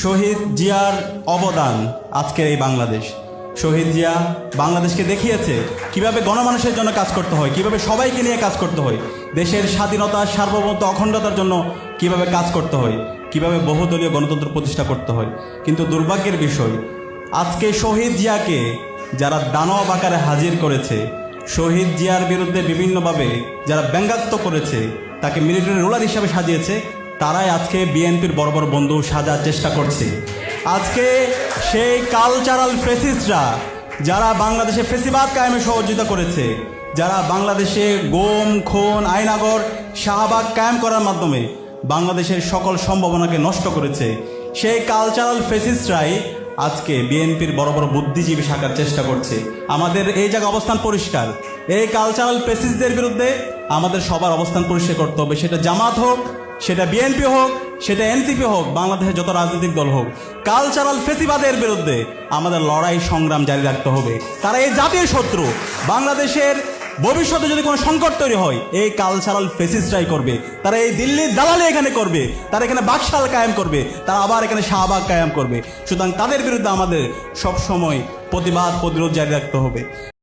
শহীদ জিয়ার অবদান আজকের এই বাংলাদেশ। শহীদ জিয়া বাংলাদেশকে দেখিয়েছে কিভাবে গণমানুষের জন্য কাজ করতে হয়, কিভাবে সবাইকে নিয়ে কাজ করতে হয়, দেশের স্বাধীনতা সার্বভৌমত্ব অখণ্ডতার জন্য কিভাবে কাজ করতে হয়, কিভাবে বহুদলীয় গণতন্ত্র প্রতিষ্ঠা করতে হয়। কিন্তু দুর্ভাগ্যের বিষয়, আজকে শহীদ জিয়াকে যারা দানব আকারে হাজির করেছে, শহীদ জিয়ার বিরুদ্ধে বিভিন্নভাবে যারা ব্যঙ্গাত্মক করেছে, তাকে মিলিটারি রুলার হিসাবে সাজিয়েছে, তারাই আজকে বিএনপির বড় বড় বন্ধু সাজার চেষ্টা করছে। আজকে সেই কালচারাল ফেসিস্টরা যারা বাংলাদেশে ফেসিবাদ কায়েমে সহযোগিতা করেছে, যারা বাংলাদেশে গুম, খুন, আইনাগর, শাহবাগ কায়েম করার মাধ্যমে বাংলাদেশের সকল সম্ভাবনাকে নষ্ট করেছে, সেই কালচারাল ফেসিস্টরাই আজকে বিএনপির বড় বড় বুদ্ধিজীবী শাখার চেষ্টা করছে। আমাদের এই জায়গা অবস্থান পরিষ্কার, এই কালচারাল ফেসিস্টদের বিরুদ্ধে আমাদের সবার অবস্থান পরিষ্কার করতে হবে। সেটা জামাত হোক, সেটা বিএনপি হোক, সেটা এনসিপি হোক, বাংলাদেশের যত রাজনৈতিক দল হোক, কালচারাল ফেসিবাদের বিরুদ্ধে আমাদের লড়াই সংগ্রাম জারি রাখতে হবে। তারা এই জাতির শত্রু। বাংলাদেশের ভবিষ্যতে যদি কোনো সংকট তৈরি হয়, এই কালচারাল ফেসিস্টরাই করবে। তারা এই দিল্লির দালালি এখানে করবে, তারা এখানে বাকশাল কায়েম করবে, তারা আবার এখানে শাহবাগ কায়েম করবে। সুতরাং তাদের বিরুদ্ধে আমাদের সবসময় প্রতিবাদ প্রতিরোধ জারি রাখতে হবে।